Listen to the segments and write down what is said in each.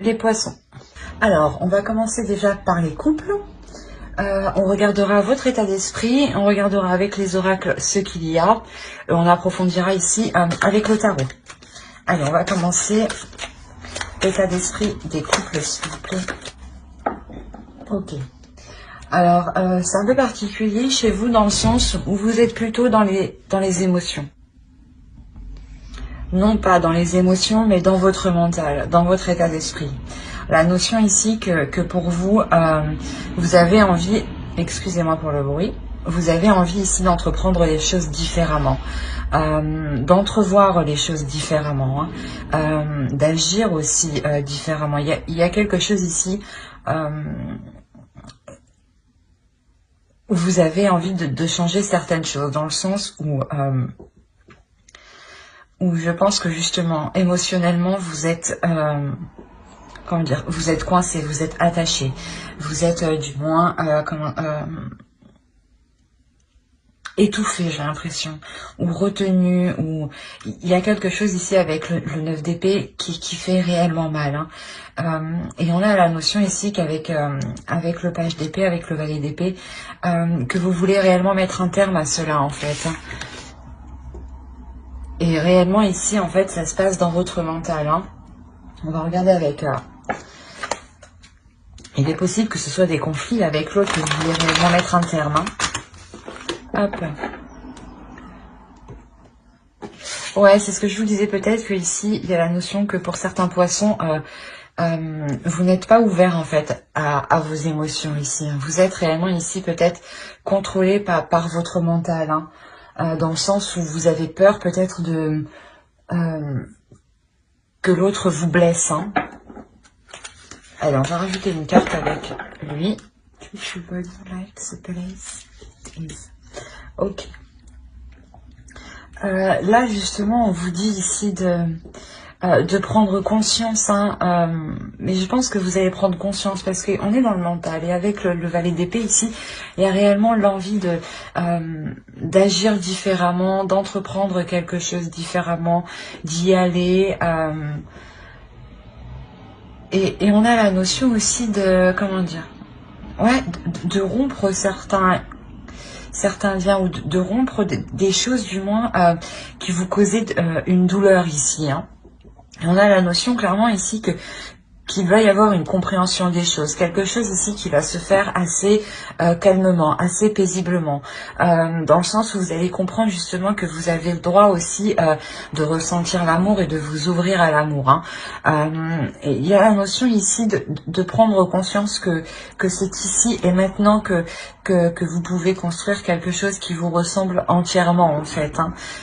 Les poissons. Alors, on va commencer déjà par les couples. On regardera votre état d'esprit, on regardera avec les oracles ce qu'il y a. On approfondira ici avec le tarot. Allez, on va commencer. L'état d'esprit des couples, s'il vous plaît. Ok. Alors, c'est un peu particulier chez vous dans le sens où vous êtes plutôt dans les émotions. Non pas dans les émotions, mais dans votre mental, dans votre état d'esprit. La notion ici que pour vous, vous avez envie, excusez-moi pour le bruit, vous avez envie ici d'entreprendre les choses différemment, d'entrevoir les choses différemment, d'agir aussi différemment. Il y a quelque chose ici où vous avez envie de changer certaines choses, dans le sens où je pense que justement, émotionnellement, vous êtes, comment dire, vous êtes coincé, vous êtes attaché, vous êtes du moins, étouffé, j'ai l'impression, ou retenu, ou il y a quelque chose ici avec le 9 d'épée qui fait réellement mal. Et on a la notion ici qu'avec avec le page d'épée, avec le valet d'épée, que vous voulez réellement mettre un terme à cela en fait. Et réellement ici, en fait, ça se passe dans votre mental. On va regarder avec... il est possible que ce soit des conflits avec l'autre que vous voulez réellement mettre un terme. Hop. Ouais, c'est ce que je vous disais peut-être que ici, il y a la notion que pour certains poissons, vous n'êtes pas ouvert en fait à vos émotions ici. Vous êtes réellement ici peut-être contrôlé par votre mental. Dans le sens où vous avez peur peut-être de... que l'autre vous blesse. Allez, on va rajouter une carte avec lui. Ok. Là, justement, on vous dit ici de prendre conscience. Mais je pense que vous allez prendre conscience parce qu'on est dans le mental. Et avec le valet d'épée ici, il y a réellement l'envie d'agir différemment, d'entreprendre quelque chose différemment, d'y aller... Et on a la notion aussi de, comment dire, ouais, de rompre certains liens ou de rompre des choses du moins qui vous causaient une douleur ici. Et on a la notion clairement ici qu'il va y avoir une compréhension des choses, quelque chose ici qui va se faire assez calmement, assez paisiblement, dans le sens où vous allez comprendre justement que vous avez le droit aussi de ressentir l'amour et de vous ouvrir à l'amour. Et il y a la notion ici de prendre conscience que c'est ici et maintenant que vous pouvez construire quelque chose qui vous ressemble entièrement en fait.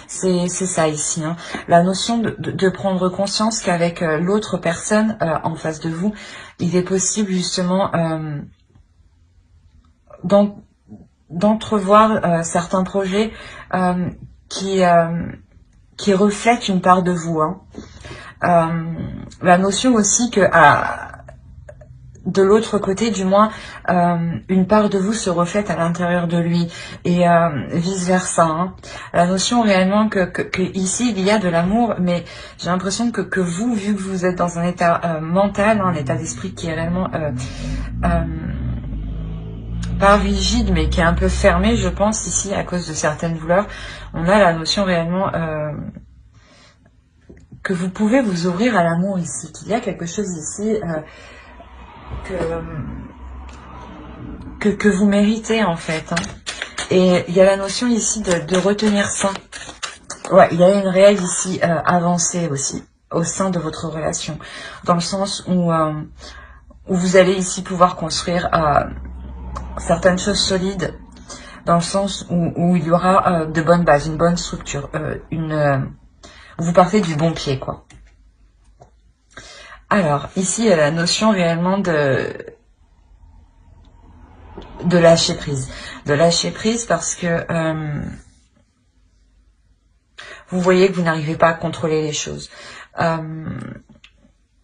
C'est ça ici. La notion de prendre conscience qu'avec l'autre personne en face de vous, il est possible justement d'entrevoir certains projets qui reflètent une part de vous. La notion aussi que de l'autre côté, du moins, une part de vous se reflète à l'intérieur de lui et vice-versa. La notion réellement que ici, il y a de l'amour, mais j'ai l'impression que vous, vu que vous êtes dans un état mental, un état d'esprit qui est réellement pas rigide, mais qui est un peu fermé, je pense, ici, à cause de certaines douleurs, on a la notion réellement... que vous pouvez vous ouvrir à l'amour ici, qu'il y a quelque chose ici... que vous méritez en fait. Et il y a la notion ici de retenir ça. Ouais, il y a une réelle ici avancée aussi au sein de votre relation, dans le sens où vous allez ici pouvoir construire certaines choses solides, dans le sens où il y aura de bonnes bases, une bonne structure, vous partez du bon pied quoi. Alors, ici, il y a la notion réellement de lâcher prise. De lâcher prise parce que vous voyez que vous n'arrivez pas à contrôler les choses.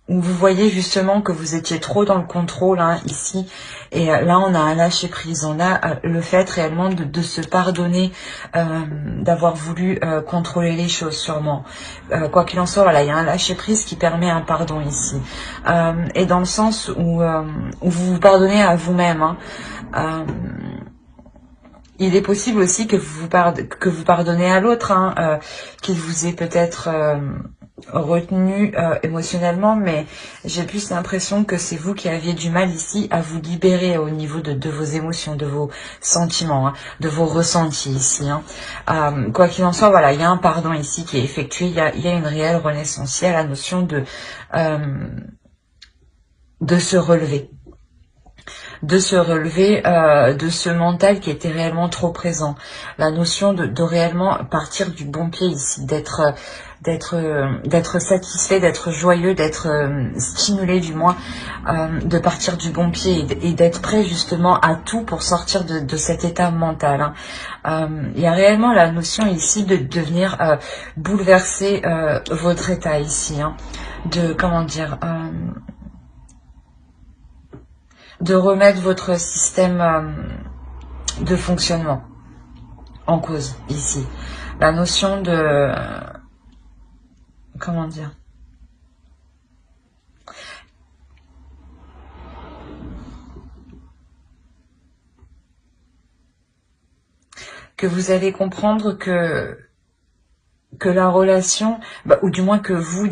où vous voyez justement que vous étiez trop dans le contrôle hein, ici, et là on a un lâcher prise, on a le fait réellement de se pardonner, d'avoir voulu contrôler les choses sûrement. Quoi qu'il en soit, voilà, il y a un lâcher prise qui permet un pardon ici, et dans le sens où vous vous pardonnez à vous-même. Hein, il est possible aussi que vous pardonnez à l'autre, hein, qu'il vous ait peut-être retenu émotionnellement, mais j'ai plus l'impression que c'est vous qui aviez du mal ici à vous libérer au niveau de vos émotions, de vos sentiments, hein, de vos ressentis ici. Hein. Quoi qu'il en soit, voilà, il y a un pardon ici qui est effectué, il y a une réelle renaissance, il y a la notion de se relever. De se relever de ce mental qui était réellement trop présent. La notion de réellement partir du bon pied ici, d'être satisfait, d'être joyeux, d'être stimulé du moins, de partir du bon pied et d'être prêt justement à tout pour sortir de cet état mental. Hein. Il y a réellement la notion ici de venir bouleverser votre état ici, hein, de comment dire... de remettre votre système de fonctionnement en cause ici. La notion de... comment dire ? Que vous allez comprendre que la relation, ou du moins que vous,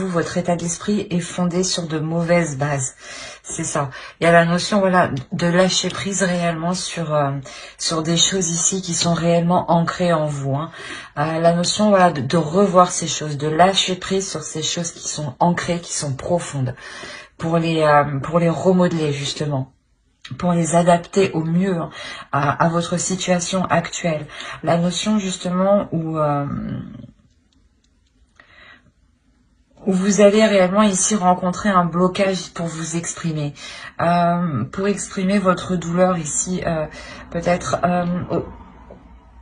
votre état d'esprit est fondé sur de mauvaises bases. C'est ça. Il y a la notion, voilà, de lâcher prise réellement sur des choses ici qui sont réellement ancrées en vous. Hein. La notion, voilà, de revoir ces choses, de lâcher prise sur ces choses qui sont ancrées, qui sont profondes, pour les remodeler justement, pour les adapter au mieux hein, à votre situation actuelle. La notion justement où vous allez réellement ici rencontrer un blocage pour vous exprimer, pour exprimer votre douleur ici, peut-être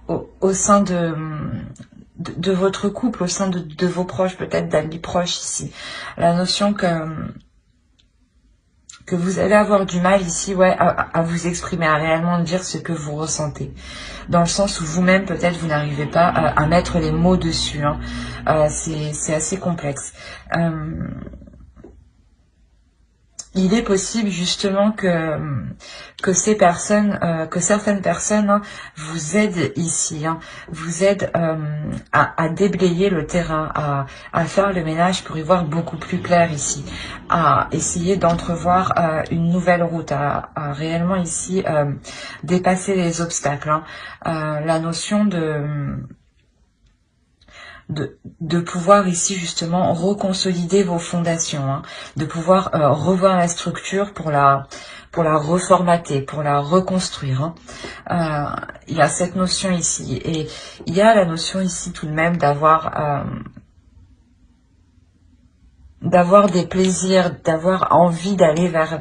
au sein de votre couple, au sein de vos proches, peut-être d'amis proches ici. La notion que vous allez avoir du mal ici, ouais, à vous exprimer, à réellement dire ce que vous ressentez. Dans le sens où vous-même, peut-être, vous n'arrivez pas à mettre les mots dessus. Hein. C'est assez complexe. Il est possible justement que ces personnes, que certaines personnes hein, vous aident ici, hein, vous aident à déblayer le terrain, à faire le ménage pour y voir beaucoup plus clair ici, à essayer d'entrevoir une nouvelle route, à réellement ici dépasser les obstacles. Hein. La notion de pouvoir ici justement reconsolider vos fondations, hein, de pouvoir revoir la structure pour la reformater, pour la reconstruire. Hein. Il y a cette notion ici et il y a la notion ici tout de même d'avoir des plaisirs, d'avoir envie d'aller vers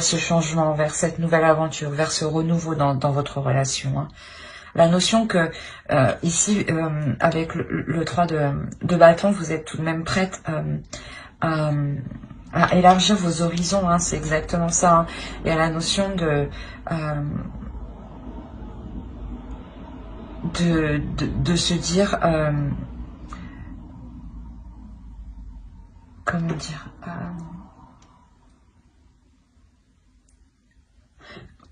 ce changement, vers cette nouvelle aventure, vers ce renouveau dans votre relation. Hein. La notion que ici, avec le 3 de bâton, vous êtes tout de même prête à élargir vos horizons, hein, c'est exactement ça. Hein. Il y a la notion de se dire... comment dire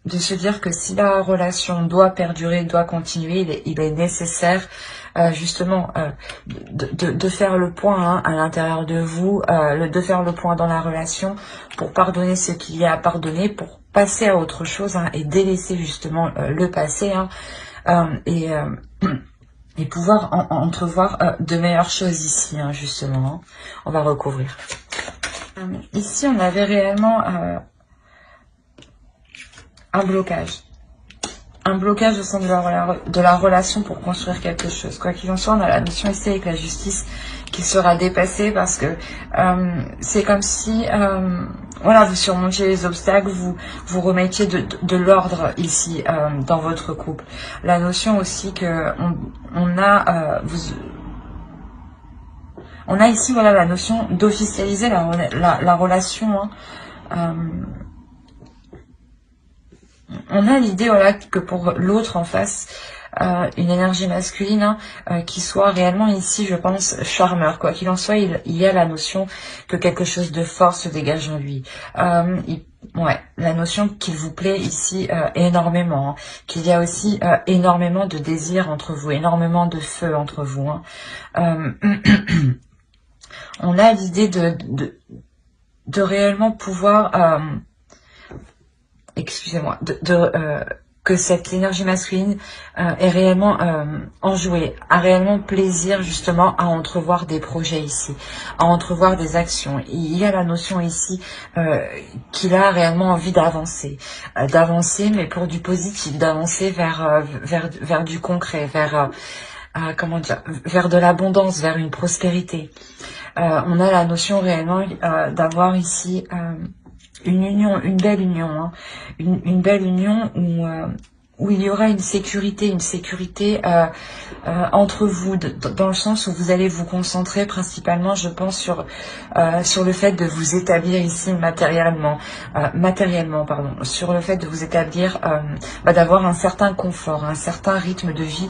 de se dire que si la relation doit perdurer, doit continuer, il est nécessaire justement de faire le point hein, à l'intérieur de vous, de faire le point dans la relation pour pardonner ce qu'il y a à pardonner, pour passer à autre chose hein, et délaisser justement le passé hein, et pouvoir entrevoir de meilleures choses ici hein, justement. Hein. On va recouvrir. Ici on avait réellement... un blocage au sein de la relation pour construire quelque chose. Quoi qu'il en soit, on a la notion ici avec la justice qui sera dépassée parce que c'est comme si voilà, vous surmontiez les obstacles, vous remettiez de l'ordre ici dans votre couple. La notion aussi que on On a ici, voilà, la notion d'officialiser la relation. Hein. On a l'idée, voilà, que pour l'autre en face, une énergie masculine qui soit réellement ici, je pense, charmeur. Quoi qu'il en soit, il y a la notion que quelque chose de fort se dégage en lui. Ouais, la notion qu'il vous plaît ici énormément, hein, qu'il y a aussi énormément de désir entre vous, énormément de feu entre vous. Hein. On a l'idée de réellement pouvoir, excusez-moi, que cette énergie masculine est réellement enjouée, a réellement plaisir justement à entrevoir des projets ici, à entrevoir des actions. Il y a la notion ici qu'il a réellement envie d'avancer, mais pour du positif, d'avancer vers du concret, comment dire, vers de l'abondance, vers une prospérité. On a la notion réellement d'avoir ici une union, une belle union, hein, une belle union où il y aura une sécurité entre vous, dans le sens où vous allez vous concentrer principalement, je pense, sur le fait de vous établir ici matériellement, sur le fait de vous établir, d'avoir un certain confort, un certain rythme de vie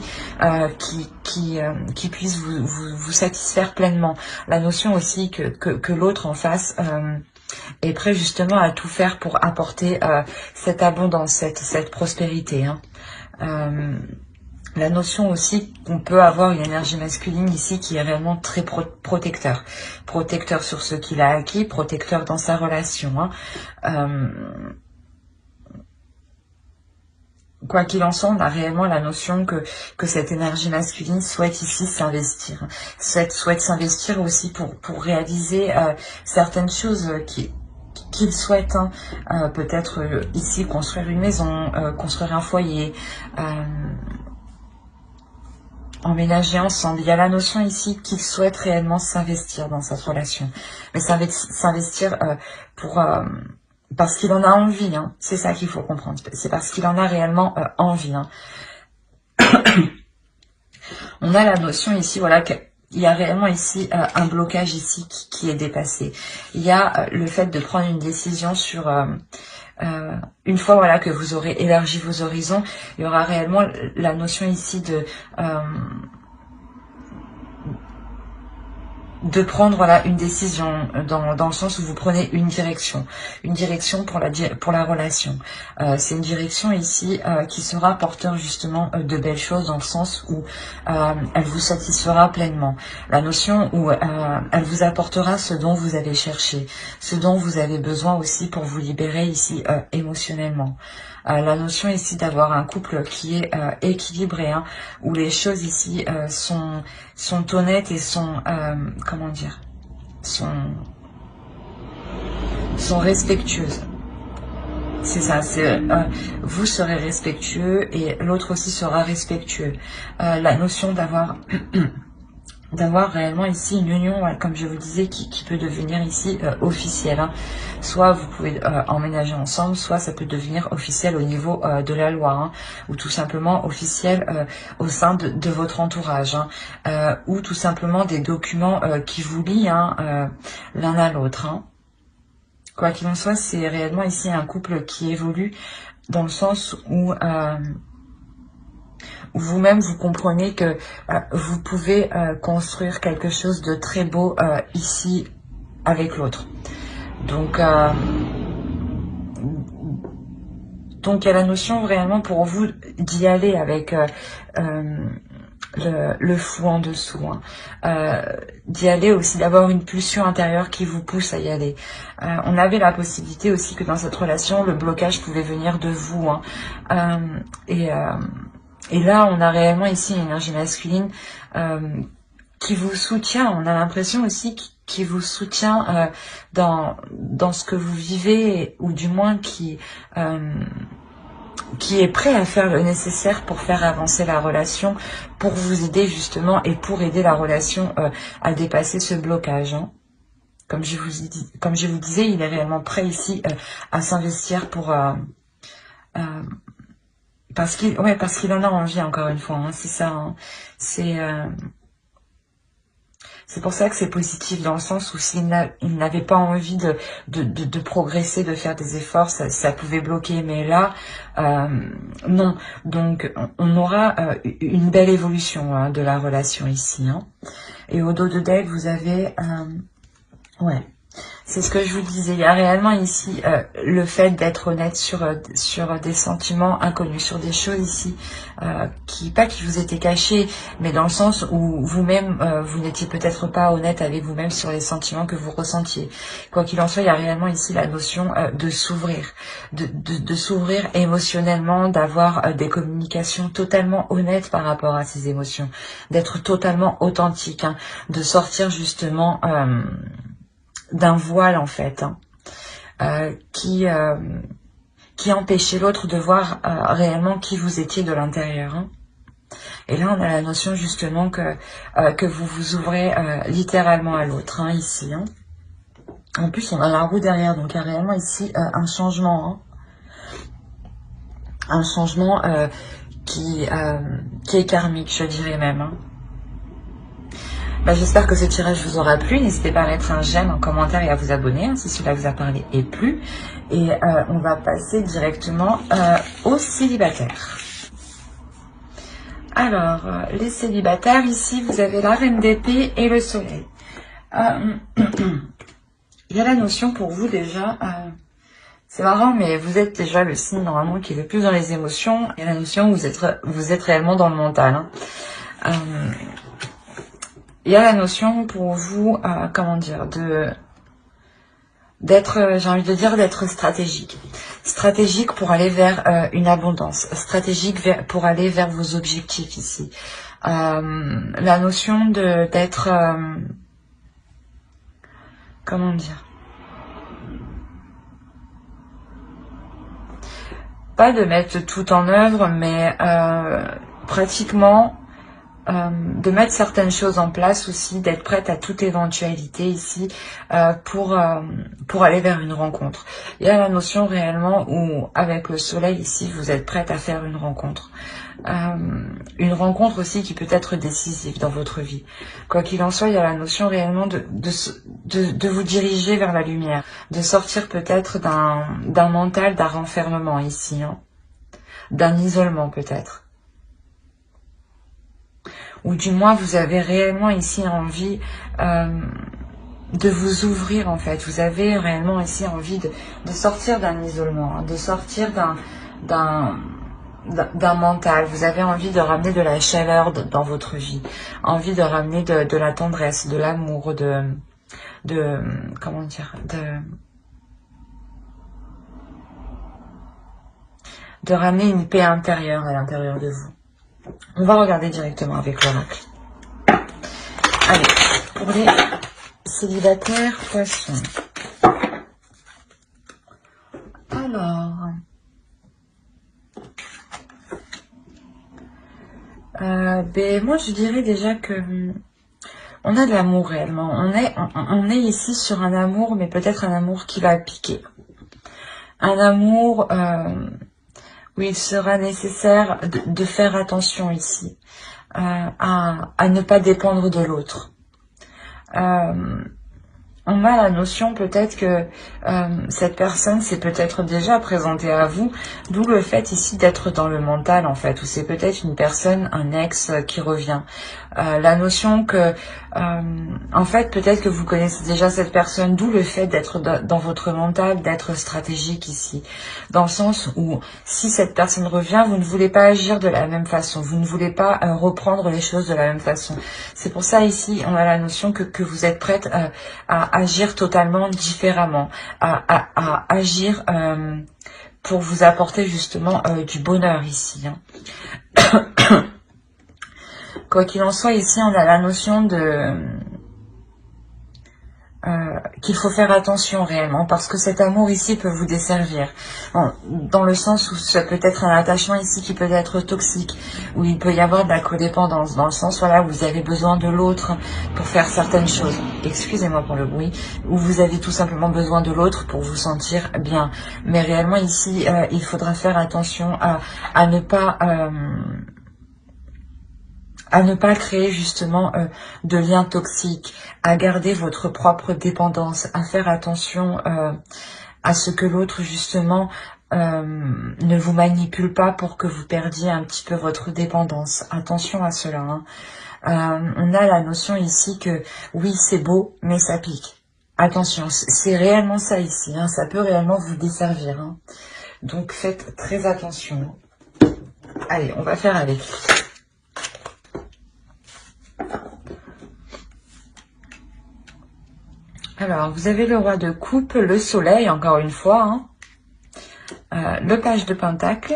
qui puisse vous satisfaire pleinement. La notion aussi que l'autre en face est prêt justement à tout faire pour apporter cette abondance, cette prospérité. Hein. La notion aussi qu'on peut avoir une énergie masculine ici qui est réellement très protecteur. Protecteur sur ce qu'il a acquis, protecteur dans sa relation. Hein. Quoi qu'il en soit, on a réellement la notion que cette énergie masculine souhaite ici s'investir. Souhaite s'investir aussi pour réaliser certaines choses qu'il souhaite. Hein. Peut-être ici construire une maison, construire un foyer, emménager ensemble. Il y a la notion ici qu'il souhaite réellement s'investir dans cette relation. Mais s'investir parce qu'il en a envie, hein. C'est ça qu'il faut comprendre. C'est parce qu'il en a réellement envie. Hein. On a la notion ici, voilà, qu'il y a réellement ici un blocage ici qui est dépassé. Il y a le fait de prendre une décision sur... une fois voilà que vous aurez élargi vos horizons, il y aura réellement la notion ici de prendre voilà une décision dans le sens où vous prenez une direction pour la relation. C'est une direction ici qui sera porteur justement de belles choses dans le sens où elle vous satisfera pleinement. La notion où elle vous apportera ce dont vous avez cherché, ce dont vous avez besoin aussi pour vous libérer ici émotionnellement. La notion ici d'avoir un couple qui est équilibré, hein, où les choses ici sont honnêtes et sont, comment dire, sont respectueuses. C'est ça, vous serez respectueux et l'autre aussi sera respectueux. La notion d'avoir réellement ici une union, ouais, comme je vous disais, qui peut devenir ici officielle. Hein. Soit vous pouvez emménager ensemble, soit ça peut devenir officiel au niveau de la loi, hein, ou tout simplement officiel au sein de votre entourage, hein, ou tout simplement des documents qui vous lient hein, l'un à l'autre. Hein. Quoi qu'il en soit, c'est réellement ici un couple qui évolue dans le sens où... vous-même vous comprenez que vous pouvez construire quelque chose de très beau ici avec l'autre. Donc il y a la notion réellement pour vous d'y aller avec le fou en dessous, hein. D'y aller aussi, d'avoir une pulsion intérieure qui vous pousse à y aller. On avait la possibilité aussi que dans cette relation, le blocage pouvait venir de vous, hein. Et là, on a réellement ici une énergie masculine qui vous soutient. On a l'impression aussi qui vous soutient dans ce que vous vivez, ou du moins qui est prêt à faire le nécessaire pour faire avancer la relation, pour vous aider justement et pour aider la relation à dépasser ce blocage. Hein. Comme je vous disais, il est réellement prêt ici à s'investir pour... parce qu'il en a envie, encore une fois, hein, c'est ça. Hein. C'est pour ça que c'est positif, dans le sens où s'il n'avait pas envie de progresser, de faire des efforts, ça pouvait bloquer. Mais là, non. Donc, on aura une belle évolution hein, de la relation ici. Hein. Et au dos de deck, vous avez... ouais. C'est ce que je vous disais, il y a réellement ici le fait d'être honnête sur des sentiments inconnus, sur des choses ici pas qui vous étaient cachées, mais dans le sens où vous-même, vous n'étiez peut-être pas honnête avec vous-même sur les sentiments que vous ressentiez. Quoi qu'il en soit, il y a réellement ici la notion de s'ouvrir, de s'ouvrir émotionnellement, d'avoir des communications totalement honnêtes par rapport à ces émotions, d'être totalement authentique, hein, de sortir justement... d'un voile en fait, hein, qui empêchait l'autre de voir réellement qui vous étiez de l'intérieur. Hein. Et là, on a la notion justement que vous vous ouvrez littéralement à l'autre, hein, ici. Hein. En plus, on a la roue derrière, donc il y a réellement ici un changement. Hein. Un changement qui est karmique, je dirais même. Hein. Bah, j'espère que ce tirage vous aura plu. N'hésitez pas à mettre un j'aime, un commentaire et à vous abonner hein, si cela vous a parlé et plu. Et on va passer directement aux célibataires. Alors, les célibataires, ici, vous avez la reine d'épée et le soleil. Il y a la notion pour vous déjà... c'est marrant, mais vous êtes déjà le signe normalement qui est le plus dans les émotions. Il y a la notion où vous êtes réellement dans le mental. Hein. Il y a la notion pour vous, comment dire, d'être, j'ai envie de dire, d'être stratégique. Stratégique pour aller vers une abondance. Stratégique pour aller vers vos objectifs ici. La notion d'être, comment dire, pas de mettre tout en œuvre, mais pratiquement... de mettre certaines choses en place aussi, d'être prête à toute éventualité ici pour aller vers une rencontre. Il y a la notion réellement où avec le soleil ici vous êtes prête à faire une rencontre. Une rencontre aussi qui peut être décisive dans votre vie. Quoi qu'il en soit, il y a la notion réellement de vous diriger vers la lumière, de sortir peut-être d'un mental, d'un renfermement ici, hein, d'un isolement peut-être. Ou du moins vous avez réellement ici envie de vous ouvrir en fait. Vous avez réellement ici envie de sortir d'un isolement, hein, de sortir d'un mental. Vous avez envie de ramener de la chaleur dans votre vie, envie de ramener de la tendresse, de l'amour, comment dire, de ramener une paix intérieure à l'intérieur de vous. On va regarder directement avec l'oracle. Allez, pour les célibataires poissons. Alors, moi je dirais déjà que on a de l'amour réellement. On est ici sur un amour, mais peut-être un amour qui va piquer. Un amour... où il sera nécessaire de faire attention ici, à ne pas dépendre de l'autre. On a la notion peut-être que cette personne s'est peut-être déjà présentée à vous, d'où le fait ici d'être dans le mental en fait, ou c'est peut-être une personne, un ex qui revient. La notion que, en fait, peut-être que vous connaissez déjà cette personne, d'où le fait d'être dans votre mental, d'être stratégique ici. Dans le sens où, si cette personne revient, vous ne voulez pas agir de la même façon, vous ne voulez pas reprendre les choses de la même façon. C'est pour ça ici, on a la notion que vous êtes prête à agir totalement différemment, à agir pour vous apporter justement du bonheur ici. Hein. Quoi qu'il en soit, ici, on a la notion qu'il faut faire attention réellement, parce que cet amour ici peut vous desservir. Dans le sens où ça peut être un attachement ici qui peut être toxique, où il peut y avoir de la codépendance, dans le sens voilà, où vous avez besoin de l'autre pour faire certaines choses. Excusez-moi pour le bruit, où vous avez tout simplement besoin de l'autre pour vous sentir bien. Mais réellement ici, il faudra faire attention à ne pas... à ne pas créer justement de liens toxiques, à garder votre propre dépendance, à faire attention à ce que l'autre justement ne vous manipule pas pour que vous perdiez un petit peu votre dépendance. Attention à cela. Hein. On a la notion ici que oui, c'est beau, mais ça pique. Attention, c'est réellement ça ici. Hein. Ça peut réellement vous desservir. Hein. Donc faites très attention. Allez, on va faire avec. Alors, vous avez le roi de coupe, le soleil, encore une fois. Hein. Le page de pentacle.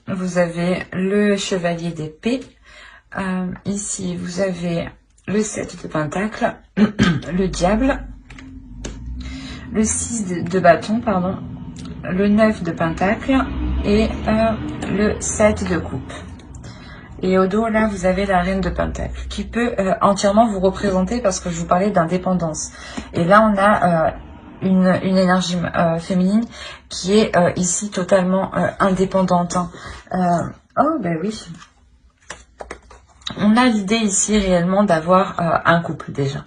Vous avez le chevalier d'épée. Ici, vous avez le 7 de pentacle, le diable, le 6 de bâton, pardon, le 9 de pentacle et le 7 de coupe. Et au dos, là, vous avez la reine de pentacle qui peut entièrement vous représenter parce que je vous parlais d'indépendance. Et là, on a une énergie féminine qui est ici totalement indépendante. Hein. Oh, ben oui. On a l'idée ici réellement d'avoir un couple déjà.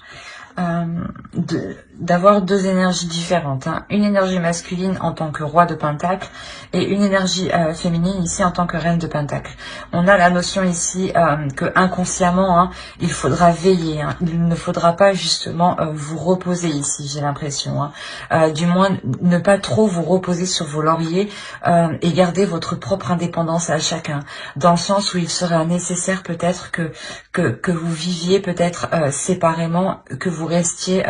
D'avoir deux énergies différentes. Hein. Une énergie masculine en tant que roi de pentacle et une énergie féminine ici en tant que reine de pentacle. On a la notion ici que inconsciemment, hein, il faudra veiller. Hein. Il ne faudra pas justement vous reposer ici, j'ai l'impression. Hein. Du moins, ne pas trop vous reposer sur vos lauriers et garder votre propre indépendance à chacun. Dans le sens où il sera nécessaire peut-être que vous viviez peut-être séparément, que vous restiez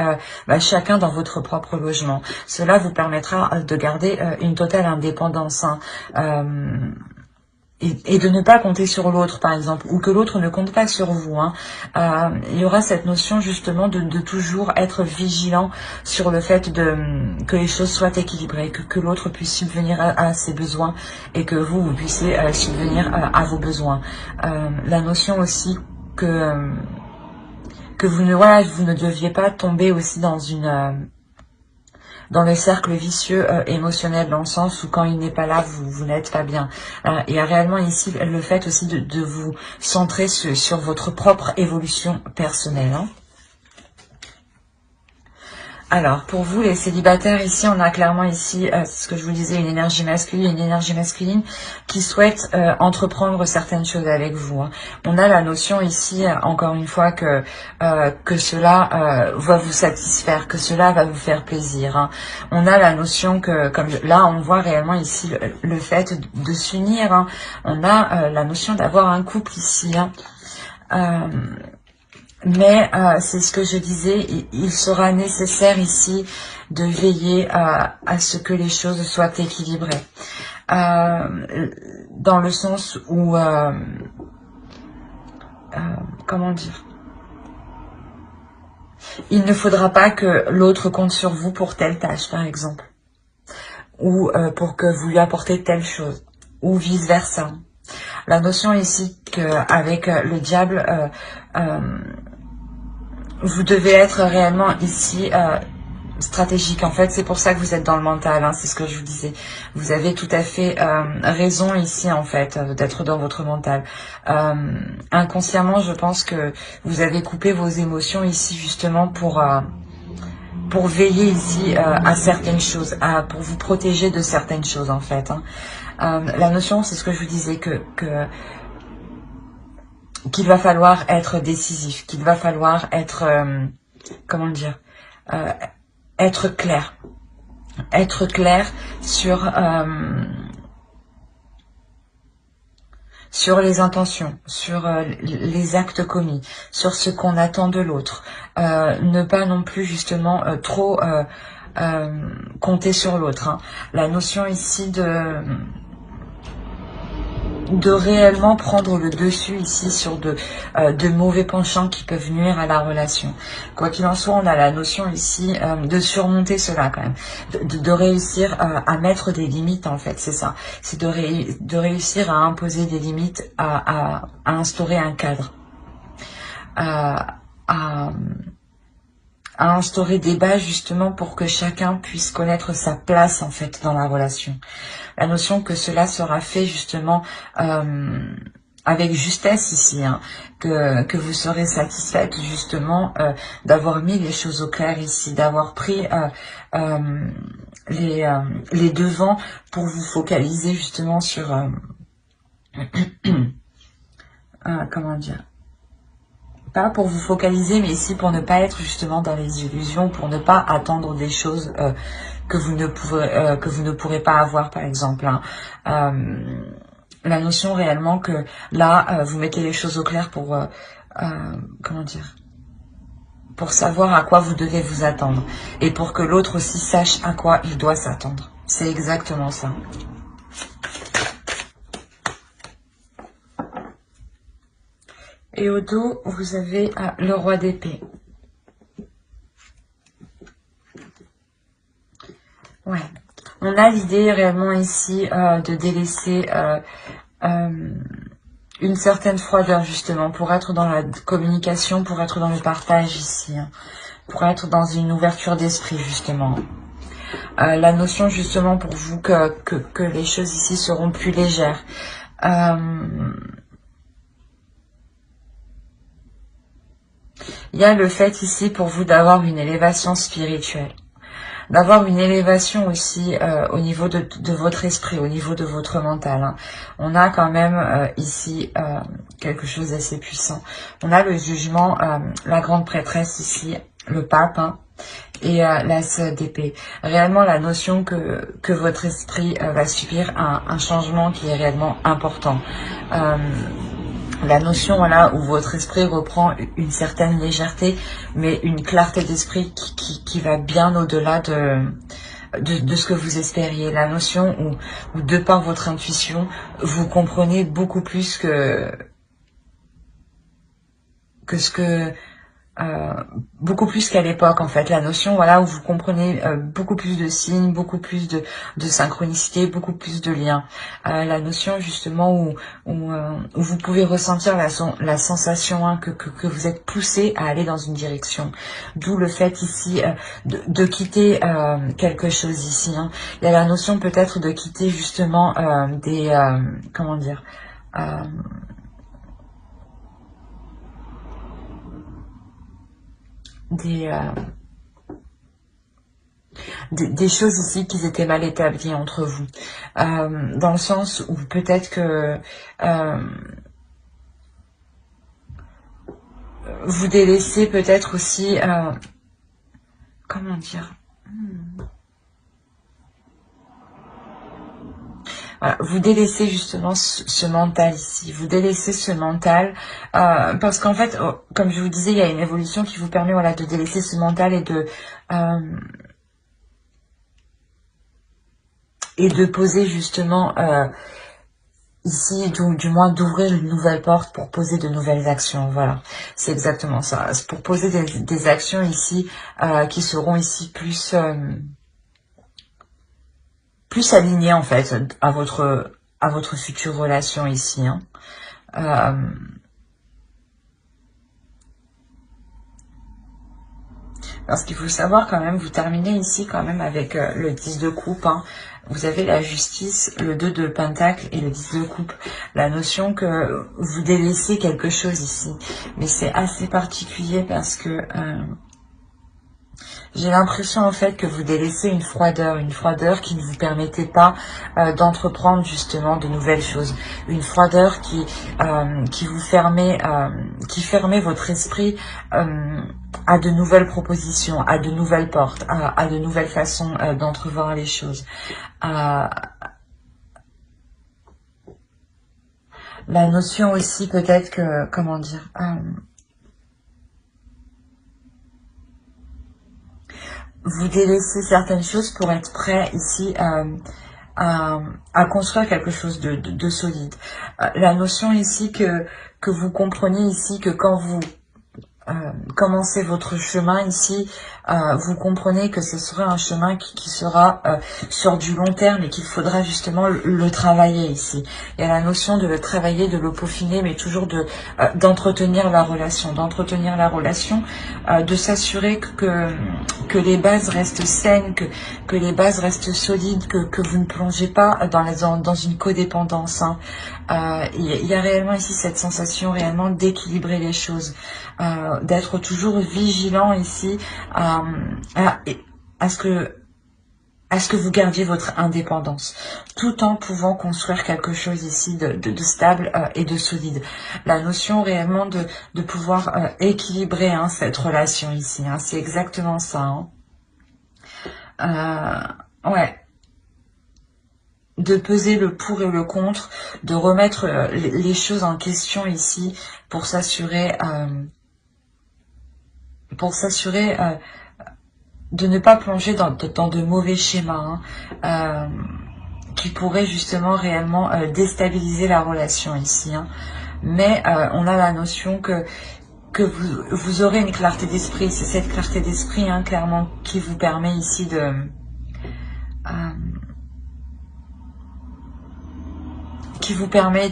chacun dans votre propre logement. Cela vous permettra de garder une totale indépendance hein, et de ne pas compter sur l'autre par exemple, ou que l'autre ne compte pas sur vous. Hein. Il y aura cette notion justement de toujours être vigilant sur le fait que les choses soient équilibrées, que l'autre puisse subvenir à ses besoins et que vous puissiez subvenir à vos besoins. La notion aussi que vous ne deviez pas tomber aussi dans le cercle vicieux émotionnel, dans le sens où quand il n'est pas là, vous n'êtes pas bien. Il y a réellement ici le fait aussi de vous centrer sur votre propre évolution personnelle. Hein. Alors, pour vous, les célibataires, ici, on a clairement ici, ce que je vous disais, une énergie masculine qui souhaite entreprendre certaines choses avec vous. Hein. On a la notion ici, encore une fois, que cela va vous satisfaire, que cela va vous faire plaisir. Hein. On a la notion que, comme là, on voit réellement ici le fait de s'unir. Hein. On a la notion d'avoir un couple ici. Hein. Mais c'est ce que je disais, il sera nécessaire ici de veiller à ce que les choses soient équilibrées. Dans le sens où, comment dire, il ne faudra pas que l'autre compte sur vous pour telle tâche, par exemple, ou pour que vous lui apportez telle chose, ou vice-versa. La notion ici qu'avec le diable, vous devez être réellement ici stratégique. En fait, c'est pour ça que vous êtes dans le mental. Hein, c'est ce que je vous disais. Vous avez tout à fait raison ici, en fait, d'être dans votre mental. Inconsciemment, je pense que vous avez coupé vos émotions ici, justement, pour veiller ici à certaines choses, pour vous protéger de certaines choses, en fait. Hein. La notion, c'est ce que je vous disais, qu'il va falloir être décisif, qu'il va falloir être, comment dire, être clair sur les intentions, sur les actes commis, sur ce qu'on attend de l'autre, ne pas non plus justement trop compter sur l'autre. Hein. La notion ici de réellement prendre le dessus ici sur de mauvais penchants qui peuvent nuire à la relation. Quoi qu'il en soit, on a la notion ici de surmonter cela quand même, de réussir à mettre des limites en fait, c'est ça. C'est de réussir à imposer des limites, à instaurer un cadre, à instaurer des bases justement pour que chacun puisse connaître sa place en fait dans la relation. La notion que cela sera fait justement avec justesse ici, hein, que vous serez satisfaite justement d'avoir mis les choses au clair ici, d'avoir pris les devants pour vous focaliser justement sur comment dire, pas pour vous focaliser, mais ici pour ne pas être justement dans les illusions, pour ne pas attendre des choses que vous ne pourrez pas avoir, par exemple. Hein. La notion réellement que là, vous mettez les choses au clair pour, comment dire, pour savoir à quoi vous devez vous attendre. Et pour que l'autre aussi sache à quoi il doit s'attendre. C'est exactement ça. Et au dos, vous avez le roi d'épée. Ouais. On a l'idée réellement ici de délaisser une certaine froideur justement pour être dans la communication, pour être dans le partage ici, hein, pour être dans une ouverture d'esprit justement. La notion justement pour vous que les choses ici seront plus légères. Il y a le fait ici pour vous d'avoir une élévation spirituelle. D'avoir une élévation aussi au niveau de votre esprit, au niveau de votre mental. Hein. On a quand même ici quelque chose d'assez puissant. On a le jugement, la grande prêtresse ici, le pape, hein, et l'as d'épée. Réellement la notion que votre esprit va subir un changement qui est réellement important. La notion, voilà, où votre esprit reprend une certaine légèreté, mais une clarté d'esprit qui va bien au-delà de ce que vous espériez. La notion où de par votre intuition, vous comprenez beaucoup plus que ce que... beaucoup plus qu'à l'époque en fait, la notion voilà où vous comprenez beaucoup plus de signes, beaucoup plus de synchronicité, beaucoup plus de liens, la notion justement où vous pouvez ressentir la sensation hein, que vous êtes poussé à aller dans une direction, d'où le fait ici de quitter quelque chose ici, hein. Il y a la notion peut-être de quitter justement des comment dire des choses ici qui étaient mal établies entre vous, dans le sens où peut-être que vous délaissez peut-être aussi, comment dire, voilà, vous délaissez justement ce mental ici, vous délaissez ce mental, parce qu'en fait, comme je vous disais, il y a une évolution qui vous permet voilà, de délaisser ce mental et de poser justement ici, du moins d'ouvrir une nouvelle porte pour poser de nouvelles actions. Voilà, c'est exactement ça. C'est pour poser des actions ici qui seront ici plus alignées en fait à votre future relation ici. Hein. Parce qu'il faut savoir quand même, vous terminez ici quand même avec le 10 de coupe. Hein. Vous avez la justice, le 2 de pentacle et le 10 de coupe. La notion que vous délaissez quelque chose ici. Mais c'est assez particulier parce que j'ai l'impression en fait que vous délaissez une froideur qui ne vous permettait pas d'entreprendre justement de nouvelles choses. Une froideur qui vous fermait, qui fermait votre esprit à de nouvelles propositions, à de nouvelles portes, à de nouvelles façons d'entrevoir les choses. La notion aussi peut-être que, comment dire, vous délaissez certaines choses pour être prêt ici à construire quelque chose de solide. La notion ici que vous comprenez ici que quand vous commencez votre chemin ici, vous comprenez que ce sera un chemin qui sera sur du long terme et qu'il faudra justement le travailler ici. Il y a la notion de le travailler, de le peaufiner, mais toujours d'entretenir la relation, de s'assurer que les bases restent saines, que les bases restent solides, que vous ne plongez pas dans une codépendance. Hein. Il y a réellement ici cette sensation réellement d'équilibrer les choses, d'être toujours vigilant ici à ce que vous gardiez votre indépendance, tout en pouvant construire quelque chose ici de stable et de solide. La notion réellement de pouvoir équilibrer cette relation ici, hein, c'est exactement ça. Hein. Ouais. De peser le pour et le contre, de remettre les choses en question ici pour s'assurer de ne pas plonger dans de mauvais schémas qui pourraient justement réellement déstabiliser la relation ici. Hein. Mais on a la notion que vous aurez une clarté d'esprit. C'est cette clarté d'esprit clairement qui vous permet ici de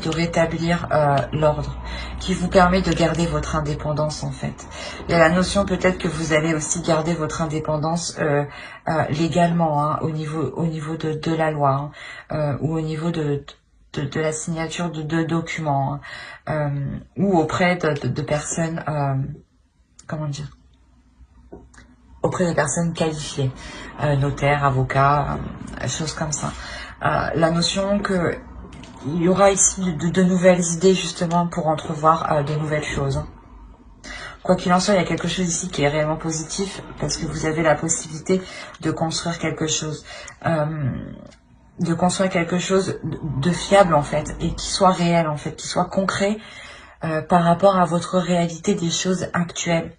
rétablir l'ordre, qui vous permet de garder votre indépendance en fait. Il y a la notion peut-être que vous allez aussi garder votre indépendance légalement, hein, au niveau de la loi, hein, ou au niveau de la signature de documents, hein, ou auprès de personnes, comment dire, auprès de personnes qualifiées, notaires, avocats, choses comme ça. La notion que il y aura ici de nouvelles idées justement pour entrevoir de nouvelles choses. Quoi qu'il en soit, il y a quelque chose ici qui est réellement positif parce que vous avez la possibilité de construire quelque chose. De fiable en fait et qui soit réel en fait, qui soit concret par rapport à votre réalité des choses actuelles.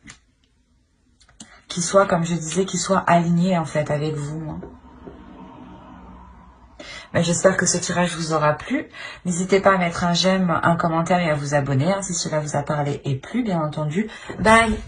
Qui soit, comme je disais, qui soit aligné en fait avec vous. Hein. Mais j'espère que ce tirage vous aura plu. N'hésitez pas à mettre un j'aime, un commentaire et à vous abonner si cela vous a parlé et plu, bien entendu. Bye!